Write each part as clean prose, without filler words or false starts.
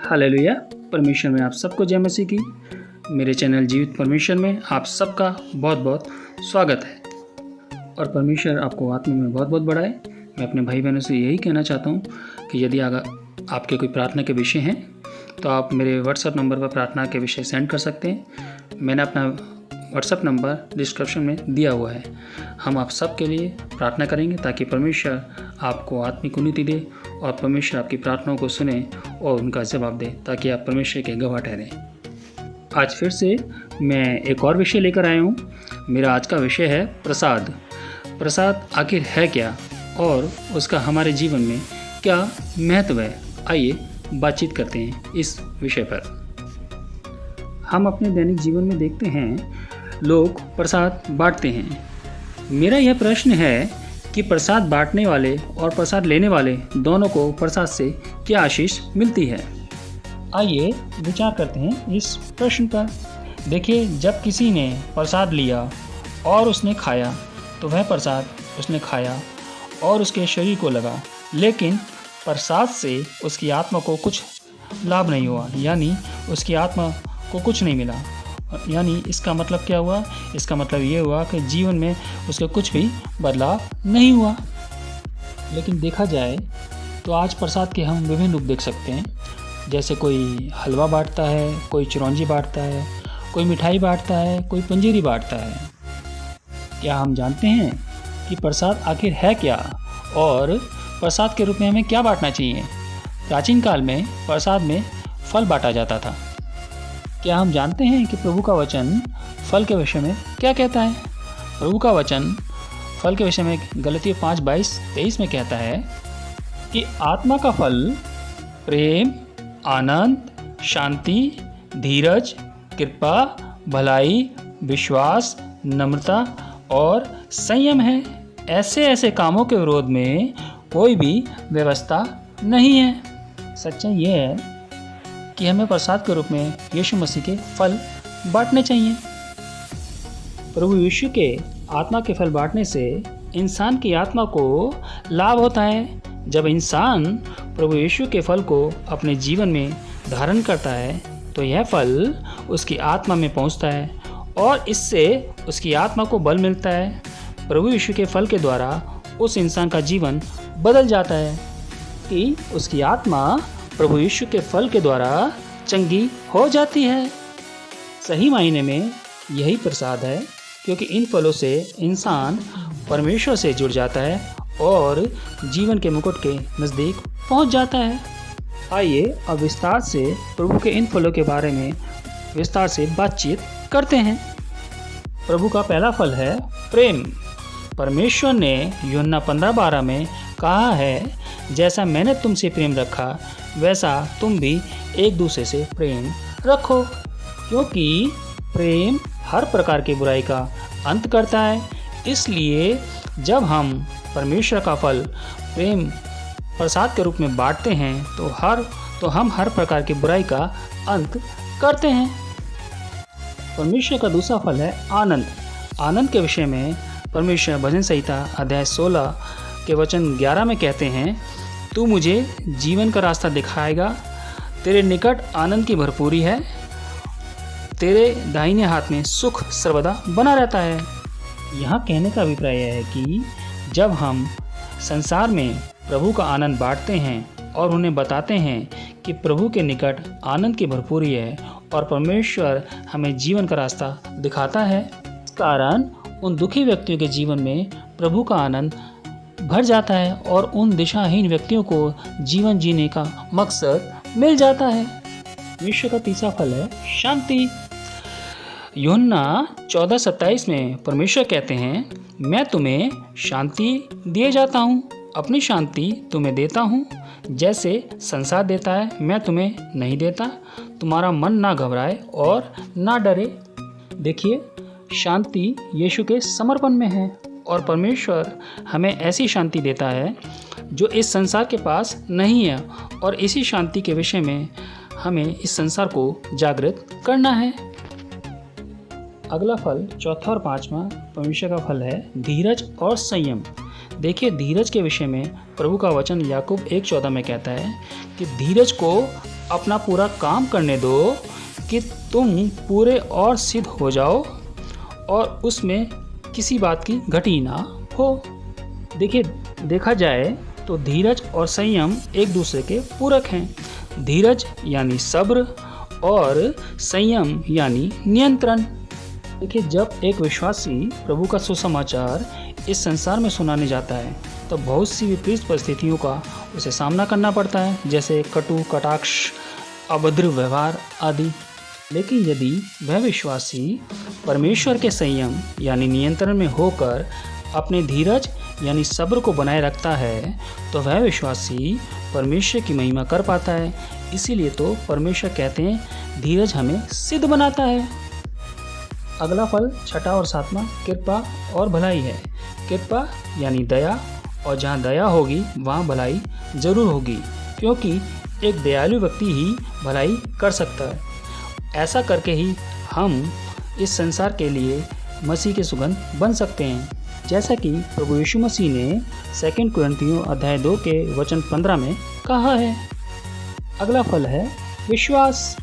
Hallelujah. परमेश्वर में आप सबको जय मसीह की। मेरे चैनल जीवित परमेश्वर में आप सबका बहुत बहुत स्वागत है और परमेश्वर आपको आत्मा में बहुत बहुत बढ़ाए। मैं अपने भाई बहनों से यही कहना चाहता हूँ कि यदि अगर आपके कोई प्रार्थना के विषय हैं तो आप मेरे व्हाट्सएप नंबर पर प्रार्थना के विषय सेंड कर सकते हैं। मैंने अपना व्हाट्सएप नंबर डिस्क्रिप्शन में दिया हुआ है। हम आप सब के लिए प्रार्थना करेंगे ताकि परमेश्वर आपको आत्मिक उन्नति दे और परमेश्वर आपकी प्रार्थनाओं को सुने और उनका जवाब दे ताकि आप परमेश्वर के गवाह ठहरें। आज फिर से मैं एक और विषय लेकर आया हूँ। मेरा आज का विषय है प्रसाद। प्रसाद आखिर है क्या और उसका हमारे जीवन में क्या महत्व है। आइए बातचीत करते हैं इस विषय पर। हम अपने दैनिक जीवन में देखते हैं लोग प्रसाद बांटते हैं। मेरा यह प्रश्न है कि प्रसाद बांटने वाले और प्रसाद लेने वाले दोनों को प्रसाद से क्या आशीष मिलती है। आइए विचार करते हैं इस प्रश्न पर। देखिए, जब किसी ने प्रसाद लिया और उसने खाया तो वह प्रसाद उसने खाया और उसके शरीर को लगा, लेकिन प्रसाद से उसकी आत्मा को कुछ लाभ नहीं हुआ, यानी उसकी आत्मा को कुछ नहीं मिला। यानी इसका मतलब क्या हुआ? इसका मतलब ये हुआ कि जीवन में उसके कुछ भी बदलाव नहीं हुआ। लेकिन देखा जाए तो आज प्रसाद के हम विभिन्न रूप देख सकते हैं। जैसे कोई हलवा बांटता है, कोई चिरौंजी बांटता है, कोई मिठाई बांटता है, कोई पंजीरी बांटता है। क्या हम जानते हैं कि प्रसाद आखिर है क्या और प्रसाद के रूप में हमें क्या बांटना चाहिए? प्राचीन काल में प्रसाद में फल बांटा जाता था। क्या हम जानते हैं कि प्रभु का वचन फल के विषय में क्या कहता है? प्रभु का वचन फल के विषय में गलतियों 5:22-23 में कहता है कि आत्मा का फल प्रेम, आनंद, शांति, धीरज, कृपा, भलाई, विश्वास, नम्रता और संयम है। ऐसे कामों के विरोध में कोई भी व्यवस्था नहीं है। सच्चाई ये है कि हमें प्रसाद के रूप में यीशु मसीह के फल बांटने चाहिए। प्रभु यीशु के आत्मा के फल बांटने से इंसान की आत्मा को लाभ होता है। जब इंसान प्रभु यीशु के फल को अपने जीवन में धारण करता है तो यह फल उसकी आत्मा में पहुंचता है और इससे उसकी आत्मा को बल मिलता है। प्रभु यीशु के फल के द्वारा उस इंसान का जीवन बदल जाता है कि उसकी आत्मा प्रभु यीशु के फल के द्वारा चंगी हो जाती है। सही मायने में यही प्रसाद है, क्योंकि इन फलों से इंसान परमेश्वर से जुड़ जाता है और जीवन के मुकुट के नज़दीक पहुंच जाता है। आइए अब विस्तार से प्रभु के इन फलों के बारे में विस्तार से बातचीत करते हैं। प्रभु का पहला फल है प्रेम। परमेश्वर ने यूहन्ना 15:12 में कहा है, जैसा मैंने तुमसे प्रेम रखा वैसा तुम भी एक दूसरे से प्रेम रखो, क्योंकि प्रेम हर प्रकार की बुराई का अंत करता है। इसलिए जब हम परमेश्वर का फल प्रेम प्रसाद के रूप में बांटते हैं तो हम हर प्रकार की बुराई का अंत करते हैं। परमेश्वर का दूसरा फल है आनंद। आनंद के विषय में परमेश्वर भजन संहिता अध्याय 16 के वचन 11 में कहते हैं, तू मुझे जीवन का रास्ता दिखाएगा, तेरे निकट आनंद की भरपूरी है, तेरे दाहिने हाथ में सुख सर्वदा बना रहता है। यहाँ कहने का अभिप्राय है कि जब हम संसार में प्रभु का आनंद बांटते हैं और उन्हें बताते हैं कि प्रभु के निकट आनंद की भरपूरी है और परमेश्वर हमें जीवन का रास्ता दिखाता है, इस कारण उन दुखी व्यक्तियों के जीवन में प्रभु का आनंद भर जाता है और उन दिशाहीन व्यक्तियों को जीवन जीने का मकसद मिल जाता है। विश्व का तीसरा फल है शांति। यूहन्ना 14:27 में परमेश्वर कहते हैं, मैं तुम्हें शांति दिए जाता हूँ, अपनी शांति तुम्हें देता हूँ। जैसे संसार देता है मैं तुम्हें नहीं देता। तुम्हारा मन ना घबराए और ना डरे। देखिए, शांति यीशु के समर्पण में है और परमेश्वर हमें ऐसी शांति देता है जो इस संसार के पास नहीं है, और इसी शांति के विषय में हमें इस संसार को जागृत करना है। अगला फल, चौथा और पांचवा परमेश्वर का फल है धीरज और संयम। देखिए, धीरज के विषय में प्रभु का वचन याकूब 1:14 में कहता है कि धीरज को अपना पूरा काम करने दो कि तुम पूरे और सिद्ध हो जाओ और उसमें किसी बात की घटी ना हो। देखिए, देखा जाए तो धीरज और संयम एक दूसरे के पूरक हैं। धीरज यानी सब्र और संयम यानी नियंत्रण। देखिए, जब एक विश्वासी प्रभु का सुसमाचार इस संसार में सुनाने जाता है तो बहुत सी विपरीत परिस्थितियों का उसे सामना करना पड़ता है, जैसे कटु कटाक्ष, अभद्र व्यवहार आदि। लेकिन यदि वह विश्वासी परमेश्वर के संयम यानी नियंत्रण में होकर अपने धीरज यानी सब्र को बनाए रखता है तो वह विश्वासी परमेश्वर की महिमा कर पाता है। इसीलिए तो परमेश्वर कहते हैं धीरज हमें सिद्ध बनाता है। अगला फल छठा और सातवां कृपा और भलाई है। कृपा यानी दया, और जहाँ दया होगी वहाँ भलाई जरूर होगी, क्योंकि एक दयालु व्यक्ति ही भलाई कर सकता है। ऐसा करके ही हम इस संसार के लिए मसीह के सुगंध बन सकते हैं, जैसा कि प्रभु यीशु मसीह ने 2 कुरिन्थियों अध्याय 2 के वचन 15 में कहा है। अगला फल है विश्वास,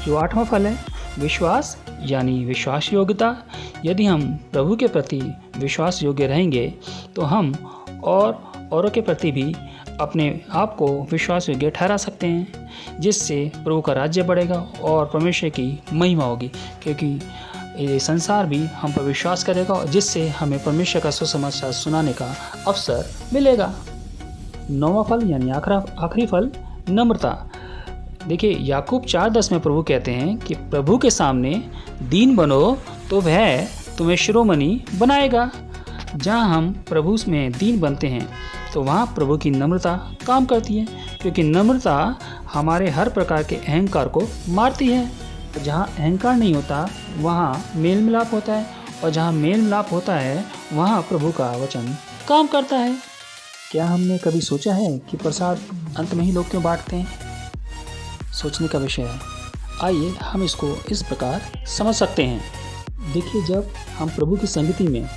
जो 8वां फल है। विश्वास यानी विश्वास योग्यता। यदि हम प्रभु के प्रति विश्वास योग्य रहेंगे तो हम औरों के प्रति भी अपने आप को विश्वास योग्य ठहरा सकते हैं, जिससे प्रभु का राज्य बढ़ेगा और परमेश्वर की महिमा होगी, क्योंकि ये संसार भी हम पर विश्वास करेगा और जिससे हमें परमेश्वर का सुसमाचार सुनाने का अवसर मिलेगा। 9वां फल यानी आखिरी फल नम्रता। देखिए, याकूब 4:10 में प्रभु कहते हैं कि प्रभु के सामने दीन बनो तो वह तुम्हें शिरोमणि बनाएगा। जहाँ हम प्रभु में दीन बनते हैं तो वहाँ प्रभु की नम्रता काम करती है, क्योंकि नम्रता हमारे हर प्रकार के अहंकार को मारती है। जहाँ अहंकार नहीं होता वहाँ मेल मिलाप होता है, और जहाँ मेल मिलाप होता है वहाँ प्रभु का वचन काम करता है। क्या हमने कभी सोचा है कि प्रसाद अंत में ही लोग क्यों बांटते हैं? सोचने का विषय है। आइए हम इसको इस प्रकार समझ सकते हैं। देखिए, जब हम प्रभु की संगति में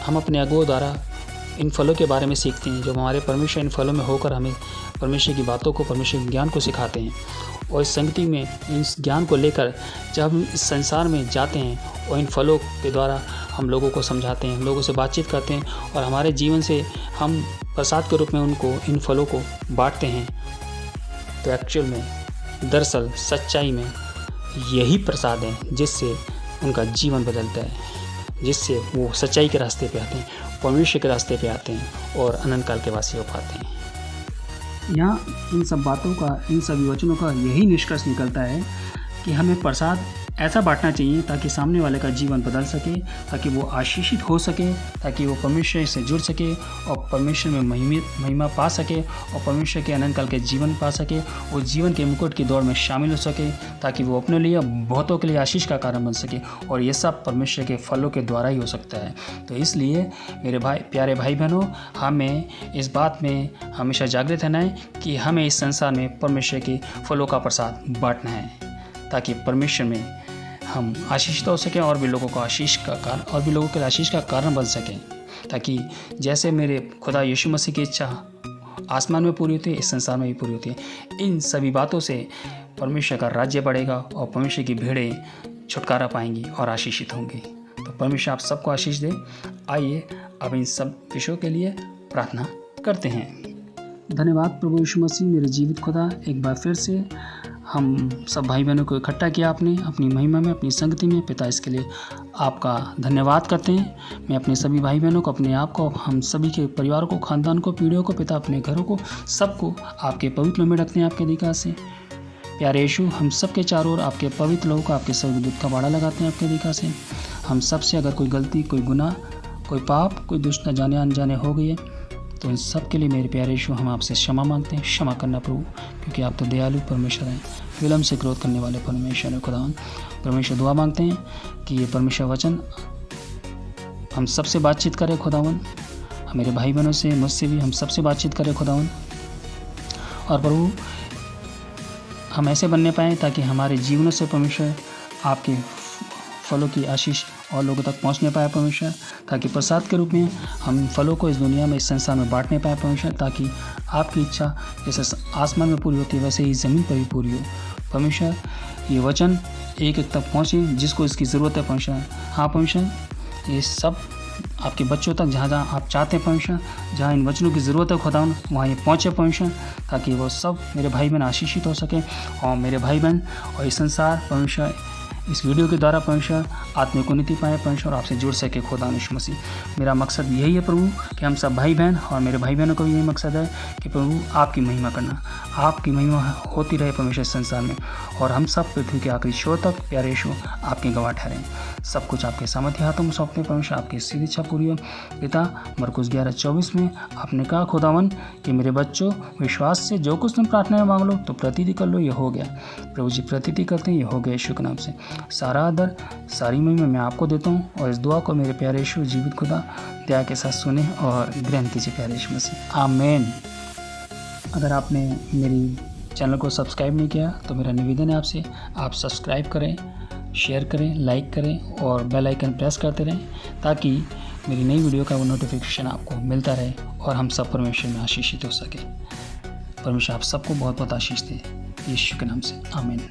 हम अपने अगुओं द्वारा इन फलों के बारे में सीखते हैं, जो हमारे परमेश्वर इन फलों में होकर हमें परमेश्वर की बातों को, परमेश्वर के ज्ञान को सिखाते हैं, और इस संगति में इस ज्ञान को लेकर जब हम इस संसार में जाते हैं और इन फलों के द्वारा हम लोगों को समझाते हैं, लोगों से बातचीत करते हैं और हमारे जीवन से हम प्रसाद के रूप में उनको इन फलों को बांटते हैं, तो एक्चुअल में दरअसल सच्चाई में यही प्रसाद है जिससे उनका जीवन बदलता है, जिससे वो सच्चाई के रास्ते पे आते हैं, परमेश्वर के रास्ते पे आते हैं और अनंत काल के वासी हो पाते हैं। यहाँ इन सब बातों का, इन सभी वचनों का यही निष्कर्ष निकलता है कि हमें प्रसाद ऐसा बांटना चाहिए ताकि सामने वाले का जीवन बदल सके, ताकि वो आशीषित हो सके, ताकि वो परमेश्वर से जुड़ सके और परमेश्वर में महिमा पा सके और परमेश्वर के अनंत काल के जीवन पा सके, वो जीवन के मुकुट की दौड़ में शामिल हो सके, ताकि वो अपने लिए बहुतों के लिए आशीष का कारण बन सके। और ये सब परमेश्वर के फलों के द्वारा ही हो सकता है। तो इसलिए मेरे प्यारे भाई बहनों, हमें इस बात में हमेशा जागृत रहना है कि हमें इस संसार में परमेश्वर के फलों का प्रसाद बांटना है, ताकि परमेश्वर में हम आशीषित हो सकें और भी लोगों को आशीष का कारण, और भी लोगों के आशीष का कारण बन सकें, ताकि जैसे मेरे खुदा यीशु मसीह की इच्छा आसमान में पूरी होती है, इस संसार में भी पूरी होती है। इन सभी बातों से परमेश्वर का राज्य बढ़ेगा और परमेश्वर की भेड़ें छुटकारा पाएंगी और आशीषित होंगी। तो परमेश्वर आप सबको आशीष दे। आइए अब इन सब विषयों के लिए प्रार्थना करते हैं। धन्यवाद प्रभु यीशु मसीह, मेरे जीवित खुदा, एक बार फिर से हम सब भाई बहनों को इकट्ठा किया आपने अपनी महिमा में, अपनी संगति में। पिता, इसके लिए आपका धन्यवाद करते हैं। मैं अपने सभी भाई बहनों को, अपने आप को, हम सभी के परिवार को, खानदान को, पीढ़ियों को, पिता अपने घरों को, सबको आपके पवित्र में रखते हैं आपके अधिकार से। प्यारे यीशु, हम सब के चारों ओर आपके पवित्र लोगों का, आपके सभी दूत का बाड़ा लगाते हैं आपके अधिकार से। हम सब से अगर कोई गलती, कोई गुनाह, कोई पाप, कोई दुष्ट न जाने अनजाने हो गई है तो इन सब के लिए मेरे प्यारे यीशु हम आपसे क्षमा मांगते हैं। क्षमा करना प्रभु, क्योंकि आप तो दयालु परमेश्वर हैं, विलम्ब से क्रोध करने वाले परमेश्वर खुदावन। परमेश्वर दुआ मांगते हैं कि ये परमेश्वर वचन हम सबसे बातचीत करें खुदावन, मेरे भाई बहनों से, मुझसे भी हम सबसे बातचीत करें खुदावन। और प्रभु हम ऐसे बनने पाएँ ताकि हमारे जीवनों से परमेश्वर आपके फलों की आशीष और लोगों तक पहुंचने पाए परमेश्वर, ताकि प्रसाद के रूप में हम फलों को इस दुनिया में, इस संसार में बांटने पाए परमेश्वर, ताकि आपकी इच्छा जैसे आसमान में पूरी होती है वैसे ही ज़मीन पर भी पूरी हो। परमेश्वर ये वचन एक एक तक पहुँचे जिसको इसकी ज़रूरत है परमेश्वर। हाँ परमेश्वर, ये सब आपके बच्चों तक जहाँ जहाँ आप चाहते हैं परमेश्वर, जहाँ इन वचनों की ज़रूरत है खुदावन वहाँ ये पहुँचे परमेश्वर, ताकि वो सब मेरे भाई बहन आशीषित हो सके और मेरे भाई बहन और इस संसार परमेश्वर इस वीडियो के द्वारा परमेश्वर आत्मिक उन्नति पाए परमेश्वर, आपसे जुड़ सके खुदा यीशु मसीह। मेरा मकसद यही है प्रभु कि हम सब भाई बहन और मेरे भाई बहनों का भी यही मकसद है कि प्रभु आपकी महिमा करना, आपकी महिमा होती रहे परमेश्वर संसार में, और हम सब पृथ्वी के आखिरी छोर तक प्यारे यीशु आपके गवाह ठहरें। सब कुछ आपके सामर्थ्य हाथों में सौंपते परमेश्वर, आपकी सीधी इच्छा पूरी हो पिता। मरकुस 11:24 में आपने कहा खुदावन कि मेरे बच्चों विश्वास से जो कुछ तुम प्रार्थना में मांग लो तो प्रतीति कर लो, ये हो गया। प्रभु जी प्रतीति करते हैं, ये हो गया यीशु के नाम से। सारा आदर सारी महिमा मैं आपको देता हूँ और इस दुआ को मेरे प्यारे यीशु जीवित खुदा दया के साथ सुने और ग्रहण कीजिए प्यारे यीशु मसीह, आमीन। अगर आपने मेरी चैनल को सब्सक्राइब नहीं किया तो मेरा निवेदन है आपसे, आप सब्सक्राइब करें, शेयर करें, लाइक करें और बेल आइकन प्रेस करते रहें ताकि मेरी नई वीडियो का वो नोटिफिकेशन आपको मिलता रहे और हम सब परमेश्वर में आशीषित हो सके। परमेश्वर आप सबको बहुत बहुत आशीष दे यीशु के नाम से, आमीन।